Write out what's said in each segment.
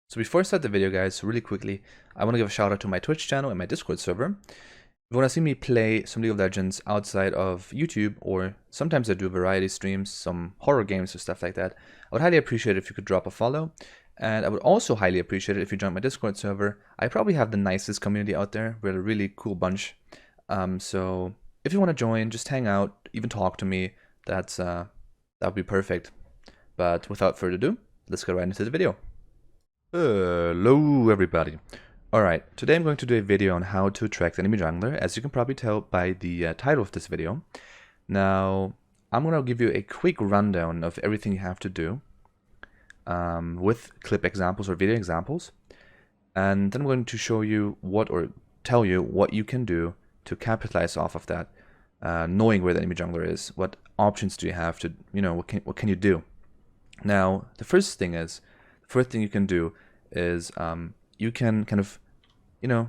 So before I start the video, guys, really quickly, I want to give a shout out to my Twitch channel and my Discord server. If you want to see me play some League of Legends outside of YouTube, or sometimes I do variety streams, some horror games or stuff like that, I would highly appreciate it if you could drop a follow. And I would also highly appreciate it if you join my Discord server. I probably have the nicest community out there. We're a really cool bunch. So if you want to join, just hang out, even talk to me. That would be perfect. But without further ado, let's get right into the video. Hello everybody. Alright, today I'm going to do a video on how to track the enemy jungler, as you can probably tell by the title of this video. Now, I'm going to give you a quick rundown of everything you have to do with clip examples or video examples. And then I'm going to show you or tell you what you can do to capitalize off of that, knowing where the enemy jungler is. What options do you have to, what can you do? Now, the first thing you can do is you can kind of,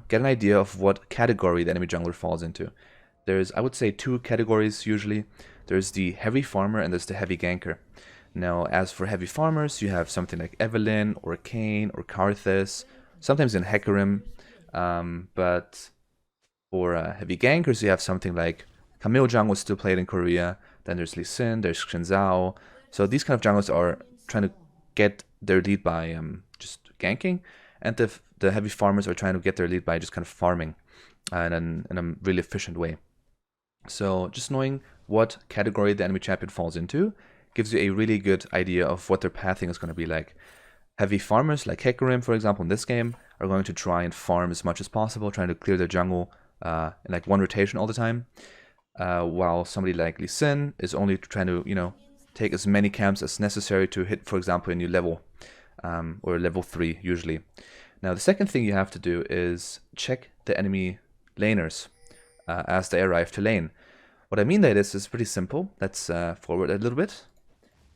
get an idea of what category the enemy jungler falls into. There's, I would say, two categories usually. There's the heavy farmer and there's the heavy ganker. Now, as for heavy farmers, you have something like Evelynn or Kayn or Karthus, sometimes in Hecarim. But for heavy gankers, you have something like Camille jungle still played in Korea. Then there's Lee Sin, there's Xin Zhao. So these kind of junglers are trying to get their lead by just ganking, and the heavy farmers are trying to get their lead by just kind of farming in a really efficient way. So just knowing what category the enemy champion falls into gives you a really good idea of what their pathing is going to be like. Heavy farmers like Hecarim, for example, in this game are going to try and farm as much as possible, trying to clear their jungle in like one rotation all the time, while somebody like Lee Sin is only trying to take as many camps as necessary to hit, for example, a new level, or level 3 usually. Now, the second thing you have to do is check the enemy laners as they arrive to lane. What I mean by this is pretty simple. Let's forward a little bit.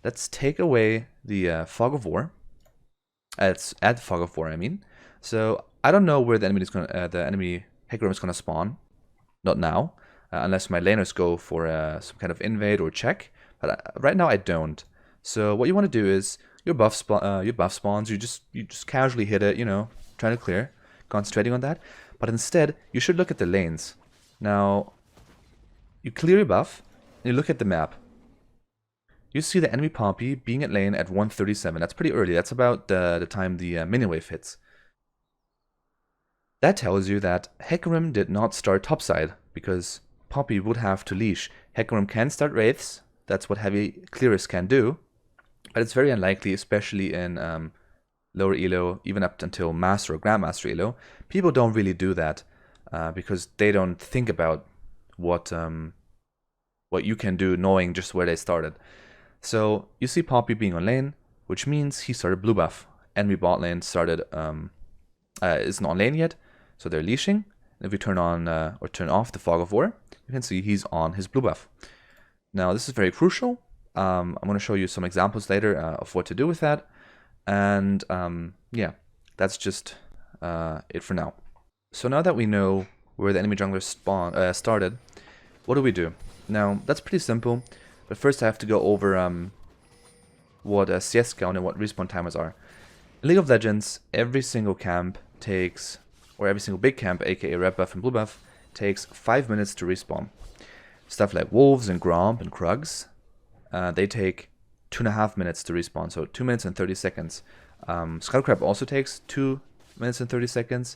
Let's take away the fog of war. Let's add the fog of war, I mean. So I don't know where the enemy Hecarim is gonna spawn. Not now, unless my laners go for some kind of invade or check. But right now I don't. So what you want to do is your buff spawns. You just casually hit it, trying to clear, concentrating on that. But instead, you should look at the lanes. Now, you clear your buff, and you look at the map. You see the enemy Poppy being at lane at 137. That's pretty early. That's about the time the minion wave hits. That tells you that Hecarim did not start topside, because Poppy would have to leash. Hecarim can start wraiths. That's what heavy clearers can do, but it's very unlikely, especially in lower elo, even up until master or grandmaster elo. People don't really do that because they don't think about what you can do, knowing just where they started. So you see Poppy being on lane, which means he started blue buff. Enemy bot lane started isn't on lane yet, so they're leashing. And if we turn on or turn off the fog of war, you can see he's on his blue buff. Now, this is very crucial. I'm going to show you some examples later of what to do with that. And yeah, that's just it for now. So now that we know where the enemy jungler started, what do we do? Now, that's pretty simple. But first I have to go over what CS count and what respawn timers are. In League of Legends, every single camp takes, or every single big camp, aka red buff and blue buff, takes 5 minutes to respawn. Stuff like Wolves and Gromp and Krugs, they take 2.5 minutes to respawn, so 2 minutes and 30 seconds. Skullcrab also takes 2 minutes and 30 seconds.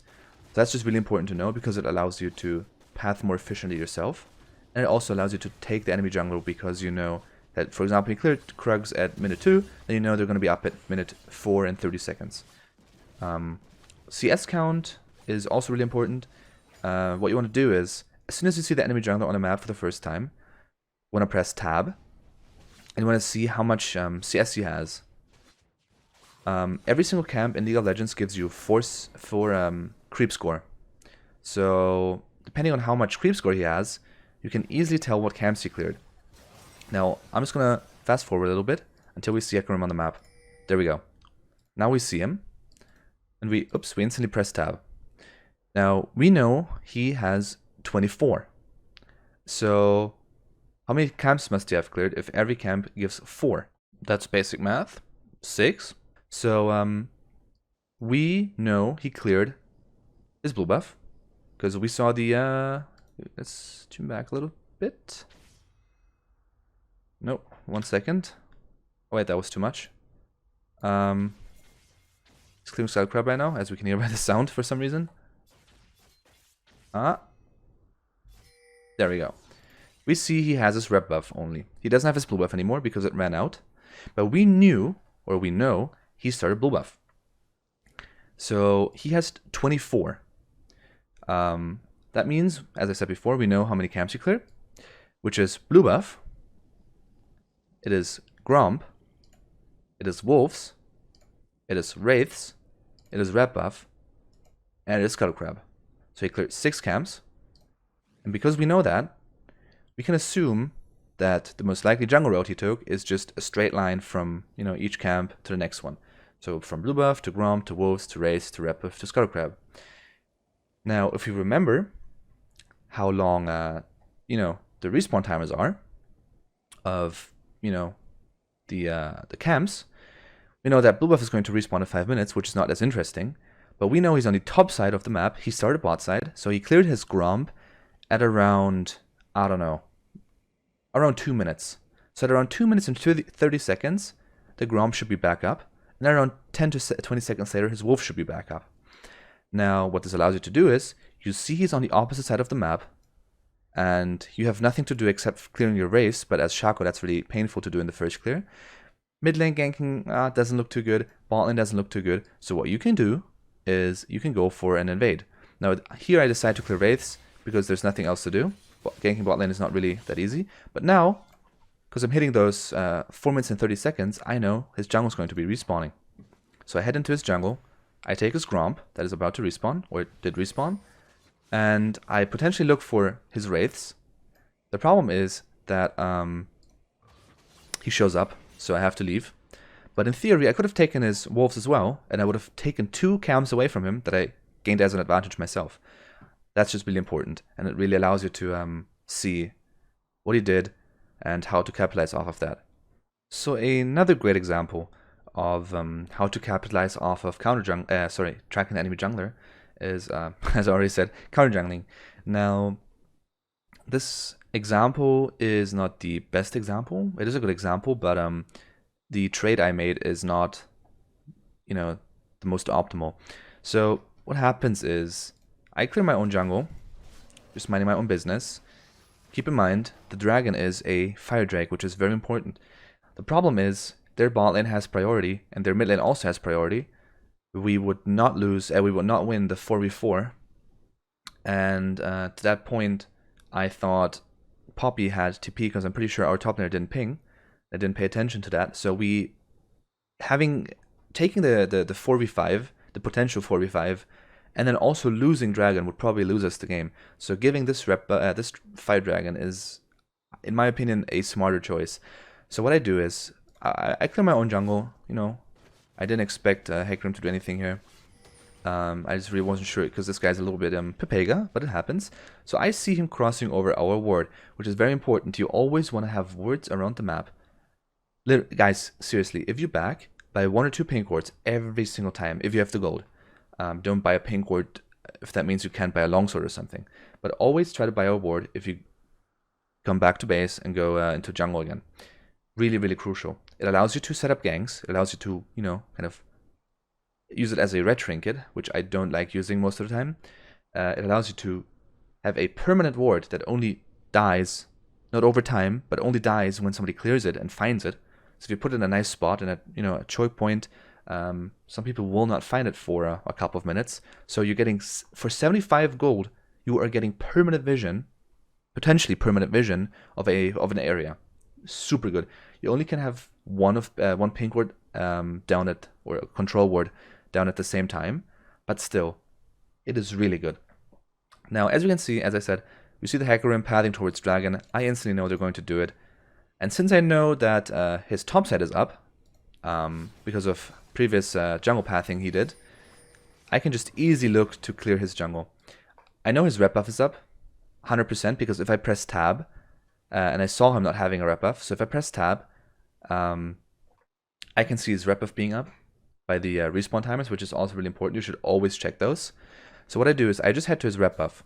That's just really important to know because it allows you to path more efficiently yourself. And it also allows you to take the enemy jungle because you know that, for example, you cleared Krugs at minute 2, then you know they're going to be up at minute 4 and 30 seconds. CS count is also really important. What you want to do is, as soon as you see the enemy jungler on a map for the first time, you want to press tab, and you want to see how much CS he has. Every single camp in League of Legends gives you 4 creep score. So, depending on how much creep score he has, you can easily tell what camps he cleared. Now, I'm just going to fast forward a little bit until we see Hecarim on the map. There we go. Now we see him, and we instantly press tab. Now, we know he has 24. So, how many camps must you have cleared if every camp gives 4? That's basic math. 6. So, we know he cleared his blue buff because we saw the let's tune back a little bit. Nope, 1 second. Oh wait, that was too much. He's clearing Skull Crab right now, as we can hear by the sound for some reason. There we go. We see he has his rep buff only. He doesn't have his blue buff anymore because it ran out. But we knew, or we know, he started blue buff. So he has 24. That means, as I said before, we know how many camps he cleared, which is blue buff, it is Gromp, it is Wolves, it is Wraiths, it is Red buff, and it is Scuttle Crab. So he cleared 6 camps, and because we know that, we can assume that the most likely jungle route he took is just a straight line from, each camp to the next one. So from blue buff to Gromp to Wolves to Wraiths to Red buff to Scuttle Crab. Now, if you remember how long, the respawn timers are of, the camps, we know that blue buff is going to respawn in 5 minutes, which is not as interesting. But we know he's on the top side of the map. He started bot side, so he cleared his Gromp at around, I don't know, around 2 minutes. So at around 2 minutes and 30 seconds, the Gromp should be back up. And around 10 to 20 seconds later, his Wolf should be back up. Now, what this allows you to do is, you see he's on the opposite side of the map, and you have nothing to do except clearing your race, but as Shaco, that's really painful to do in the first clear. Mid lane ganking doesn't look too good, bot lane doesn't look too good, so what you can do is you can go for an invade. Now, here I decide to clear Wraiths, because there's nothing else to do. Ganking bot lane is not really that easy, but now, because I'm hitting those 4 minutes and 30 seconds, I know his jungle is going to be respawning. So I head into his jungle, I take his Gromp that is about to respawn, or it did respawn, and I potentially look for his Wraiths. The problem is that he shows up, so I have to leave. But in theory, I could have taken his Wolves as well, and I would have taken 2 camps away from him that I gained as an advantage myself. That's just really important, and it really allows you to see what he did and how to capitalize off of that. So another great example of how to capitalize off of tracking the enemy jungler is, as I already said, counter jungling. Now, this example is not the best example. It is a good example, but the trade I made is not, the most optimal. So what happens is, I clear my own jungle, just minding my own business. Keep in mind, the dragon is a fire drake, which is very important. The problem is, their bot lane has priority, and their mid lane also has priority. We would not lose, we would not win the 4v4. And to that point, I thought Poppy had TP, because I'm pretty sure our top laner didn't ping. I didn't pay attention to that. So taking the 4v5, the potential 4v5, and then also losing dragon would probably lose us the game. So giving this this fire dragon is, in my opinion, a smarter choice. So what I do is, I clear my own jungle, I didn't expect Hecarim to do anything here. I just really wasn't sure, because this guy's a little bit Pepega, but it happens. So I see him crossing over our ward, which is very important. You always want to have wards around the map. Guys, seriously, if you back, buy 1 or 2 pink wards every single time, if you have the gold. Don't buy a pink ward if that means you can't buy a longsword or something. But always try to buy a ward if you come back to base and go into jungle again. Really, really crucial. It allows you to set up ganks. It allows you to, kind of use it as a red trinket, which I don't like using most of the time. It allows you to have a permanent ward that only dies, not over time, but only dies when somebody clears it and finds it. So if you put it in a nice spot and a choke point, some people will not find it for a couple of minutes. So you're getting, for 75 gold, you are getting permanent vision, potentially permanent vision of an area. Super good. You only can have one pink ward down at, or a control ward down at the same time, but still, it is really good. Now, as you can see, as I said, we see the Hecarim pathing towards dragon. I instantly know they're going to do it. And since I know that his top side is up, because of previous jungle pathing he did, I can just easily look to clear his jungle. I know his rep buff is up, 100%, because if I press tab, and I saw him not having a rep buff, so if I press tab, I can see his rep buff being up. respawn timers, which is also really important. You should always check those. So what I do is I just head to his rep buff.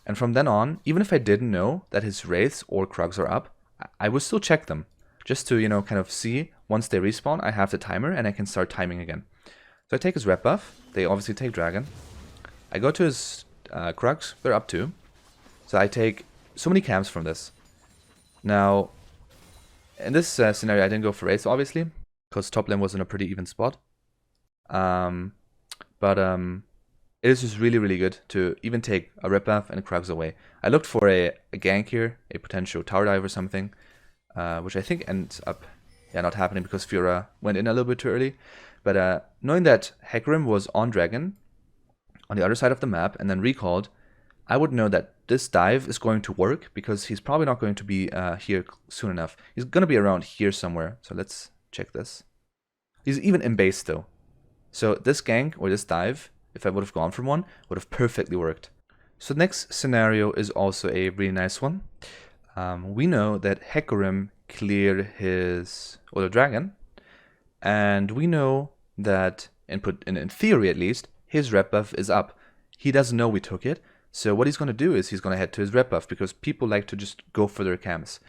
And from then on, even if I didn't know that his Wraiths or Krugs are up, I would still check them. Just to, kind of see, once they respawn, I have the timer and I can start timing again. So I take his rep buff. They obviously take Dragon. I go to his Krugs. They're up too. So I take so many camps from this. Now, in this scenario, I didn't go for Wraiths, obviously, because top lane was in a pretty even spot. It is just really, really good to even take a rep buff and Krugs away. I looked for a gank here, a potential tower dive or something, which I think ends up not happening because Fiora went in a little bit too early. But knowing that Hecarim was on Dragon on the other side of the map and then recalled, I would know that this dive is going to work because he's probably not going to be here soon enough. He's going to be around here somewhere. So let's check this. He's even in base still. So this gank or this dive, if I would have gone for one, would have perfectly worked. So the next scenario is also a really nice one. We know that Hecarim cleared his dragon, and we know that in theory at least, his rep buff is up. He doesn't know we took it, so what he's going to do is he's going to head to his rep buff because people like to just go for their camps.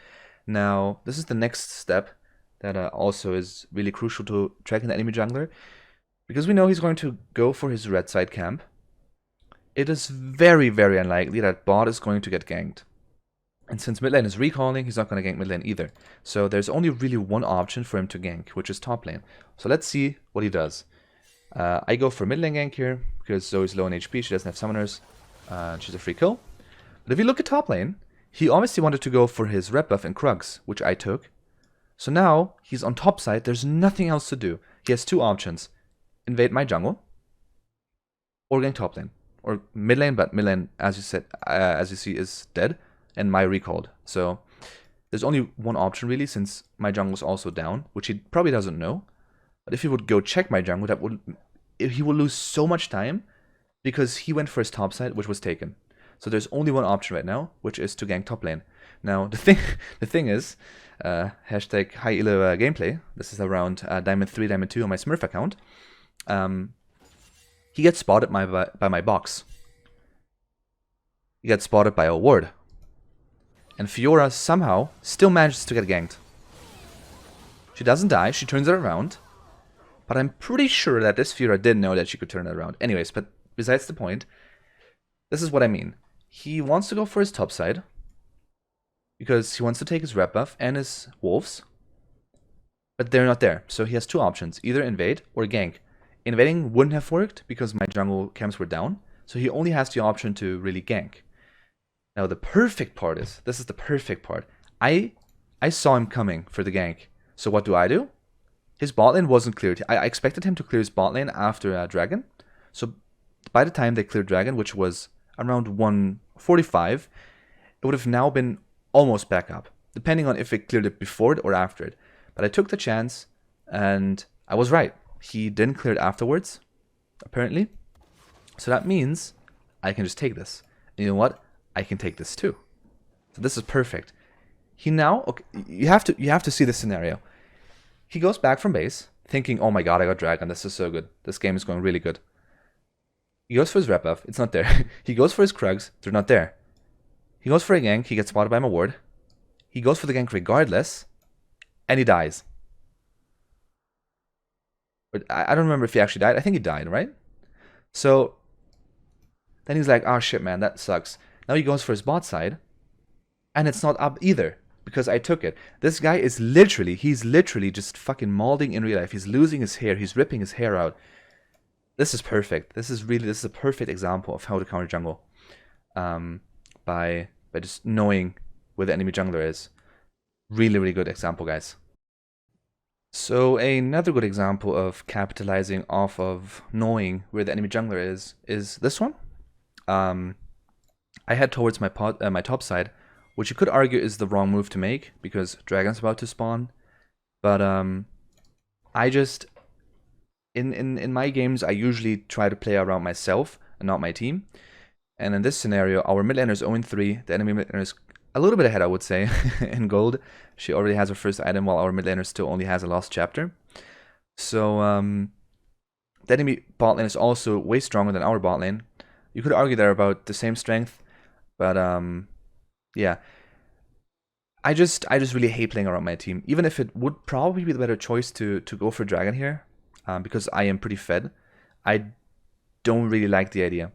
Now, this is the next step that also is really crucial to tracking the enemy jungler. Because we know he's going to go for his red side camp, it is very, very unlikely that bot is going to get ganked. And since mid lane is recalling, he's not going to gank mid lane either. So there's only really one option for him to gank, which is top lane. So let's see what he does. I go for mid lane gank here, because Zoe's low in HP, she doesn't have summoners, she's a free kill. But if you look at top lane, he obviously wanted to go for his rep buff and Krugs, which I took. So now, he's on top side, there's nothing else to do. He has two options. Invade my jungle, or gank top lane, or mid lane, but mid lane, as you see, is dead, and my recalled. So there's only one option really, since my jungle is also down, which he probably doesn't know. But if he would go check my jungle, he will lose so much time, because he went for his top side, which was taken. So there's only one option right now, which is to gank top lane. Now the thing is, hashtag high elo gameplay. This is around Diamond 3, Diamond 2 on my Smurf account. He gets spotted by my box. He gets spotted by a ward. And Fiora somehow still manages to get ganked. She doesn't die, she turns it around. But I'm pretty sure that this Fiora didn't know that she could turn it around. Anyways, but besides the point, this is what I mean. He wants to go for his top side, because he wants to take his rep buff and his wolves. But they're not there, so he has two options, either invade or gank. Invading wouldn't have worked because my jungle camps were down, so he only has the option to really gank. Now the perfect part is, this is the perfect part. I saw him coming for the gank, so what do? His bot lane wasn't cleared. I expected him to clear his bot lane after Dragon, so by the time they cleared Dragon, which was around 145, it would have now been almost back up, depending on if it cleared it before it or after it. But I took the chance, and I was right. He didn't clear it afterwards, apparently. So that means I can just take this. And you know what? I can take this too. So this is perfect. He now, okay, you have to see this scenario. He goes back from base, thinking, oh my god, I got Dragon, this is so good. This game is going really good. He goes for his rep buff, it's not there. He goes for his Krugs, they're not there. He goes for a gank, he gets spotted by my ward. He goes for the gank regardless, and he dies. But I don't remember if he actually died. I think he died, right? So then he's like, oh shit, man, that sucks. Now he goes for his bot side, and it's not up either, because I took it. This guy is he's literally just fucking molding in real life. He's losing his hair, he's ripping his hair out. This is perfect. This is a perfect example of how to counter jungle. By just knowing where the enemy jungler is. Really, really good example, guys. So another good example of capitalizing off of knowing where the enemy jungler is this one. I head towards my top side, which you could argue is the wrong move to make because Dragon's about to spawn. But I just in my games I usually try to play around myself and not my team. And in this scenario, our mid laner is 0-3. The enemy mid laner is a little bit ahead, I would say, in gold. She already has her first item, while our mid laner still only has a lost chapter. So the enemy bot lane is also way stronger than our bot lane. You could argue they're about the same strength, but yeah. I just really hate playing around my team. Even if it would probably be the better choice to go for dragon here, because I am pretty fed. I don't really like the idea,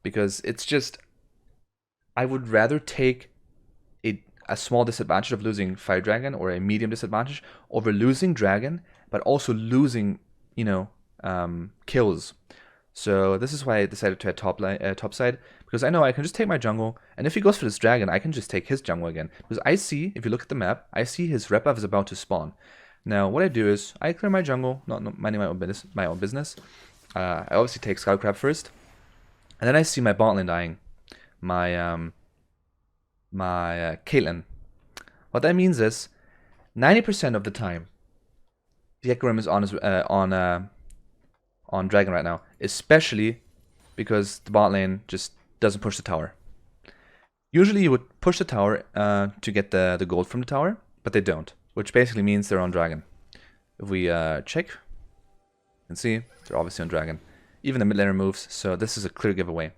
because it's just, I would rather take a small disadvantage of losing Fire Dragon or a medium disadvantage over losing Dragon, but also losing, you know, kills. So this is why I decided to head top side, because I know I can just take my jungle, and if he goes for this dragon, I can just take his jungle again. Because I see, if you look at the map, I see his rep buff is about to spawn. Now what I do is I clear my jungle, not minding my own business. I obviously take Skull Crab first, and then I see my bot lane dying, my Caitlyn. What that means is 90% of the time the Hecarim is on dragon right now, especially because the bot lane just doesn't push the tower. Usually you would push the tower to get the gold from the tower, but they don't, which basically means they're on dragon. If we check, you can see they're obviously on dragon. Even the mid laner moves, so this is a clear giveaway.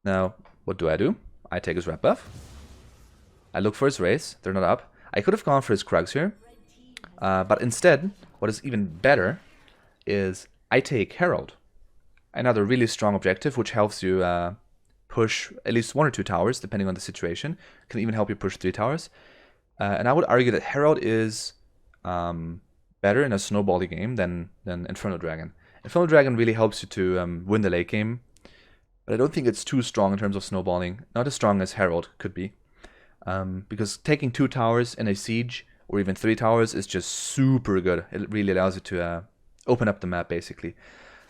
Now, what do? I take his rep buff. I look for his race, they're not up. I could have gone for his Krugs here, but instead, what is even better is I take Herald, another really strong objective, which helps you push at least 1 or 2 towers, depending on the situation. Can even help you push 3 towers. And I would argue that Herald is better in a snowbally game than Infernal Dragon. Infernal Dragon really helps you to win the late game, but I don't think it's too strong in terms of snowballing. Not as strong as Herald could be. Because taking 2 towers in a siege, or even 3 towers, is just super good. It really allows you to open up the map, basically.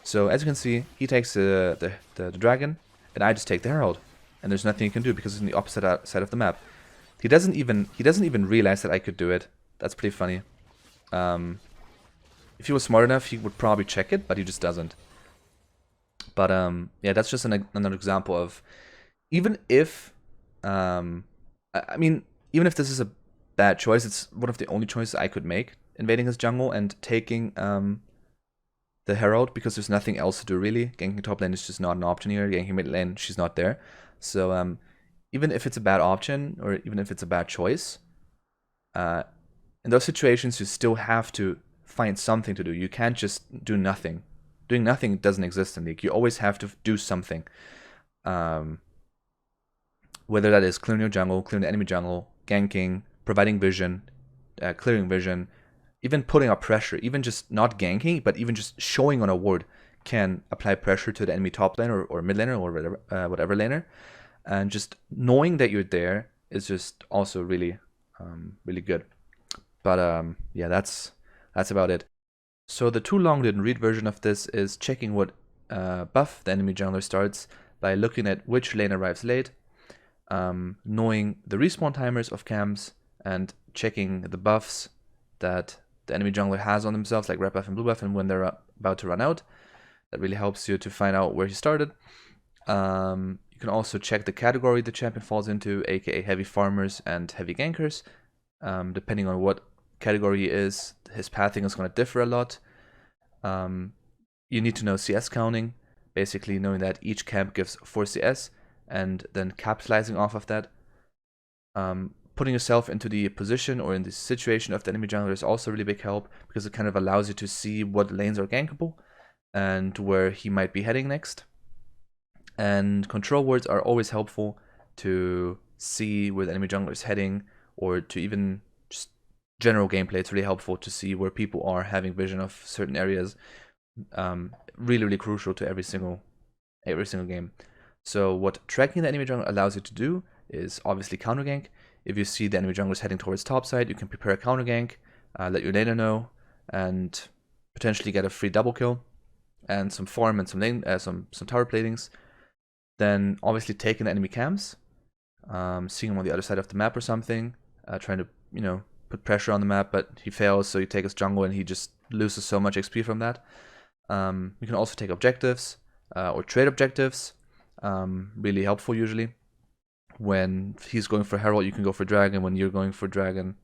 So as you can see, he takes the dragon, and I just take the herald, and there's nothing you can do because it's on the opposite side of the map. He doesn't even realize that I could do it. That's pretty funny. If he was smart enough, he would probably check it, but he just doesn't. But yeah, that's just another example of, even if I mean, even if this is a bad choice, it's one of the only choices I could make, invading his jungle and taking the Herald, because there's nothing else to do really. Ganking top lane is just not an option here. Ganking mid lane, she's not there. So even if it's a bad option, or even if it's a bad choice, in those situations you still have to find something to do. You can't just do nothing. Doing nothing doesn't exist in League. You always have to do something. Whether that is clearing your jungle, clearing the enemy jungle, ganking, providing vision, clearing vision, even putting up pressure, even just not ganking, but even just showing on a ward can apply pressure to the enemy top laner or mid laner or whatever laner. And just knowing that you're there is just also really, really good. But yeah, that's about it. So the too long didn't read version of this is checking what buff the enemy jungler starts by looking at which lane arrives late, knowing the respawn timers of camps, and checking the buffs that the enemy jungler has on themselves, like red buff and blue buff, and when they're about to run out. That really helps you to find out where he started. You can also check the category the champion falls into, aka heavy farmers and heavy gankers. Depending on what category he is, his pathing is going to differ a lot. You need to know CS counting, basically knowing that each camp gives 4 CS, and then capitalizing off of that. Putting yourself into the position or in the situation of the enemy jungler is also a really big help, because it kind of allows you to see what lanes are gankable and where he might be heading next. And control words are always helpful to see where the enemy jungler is heading, or to even just general gameplay. It's really helpful to see where people are having vision of certain areas. Really, really crucial to every single game. So what tracking the enemy jungler allows you to do is obviously counter gank. If you see the enemy jungler is heading towards top side, you can prepare a counter gank, let your laner know, and potentially get a free double kill and some farm and some tower platings. Then obviously taking the enemy camps, seeing him on the other side of the map or something, trying to, you know, put pressure on the map, but he fails, so you take his jungle and he just loses so much XP from that. You can also take objectives or trade objectives, really helpful usually. When he's going for Herald, you can go for Dragon. When you're going for Dragon,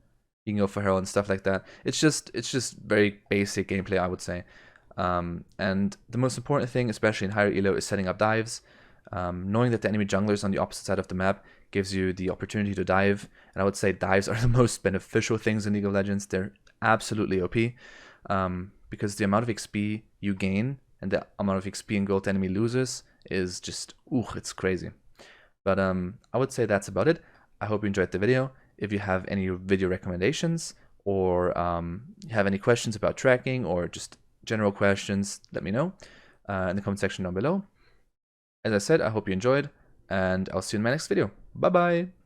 you can go for Herald and stuff like that. It's just very basic gameplay, I would say. And the most important thing, especially in higher elo, is setting up dives. Knowing that the enemy jungler is on the opposite side of the map gives you the opportunity to dive, and I would say dives are the most beneficial things in League of Legends. They're absolutely OP, because the amount of XP you gain and the amount of XP and gold the enemy loses is just, it's crazy. But I would say that's about it. I hope you enjoyed the video. If you have any video recommendations, or have any questions about tracking, or just general questions, let me know in the comment section down below. As I said, I hope you enjoyed, and I'll see you in my next video. Bye bye!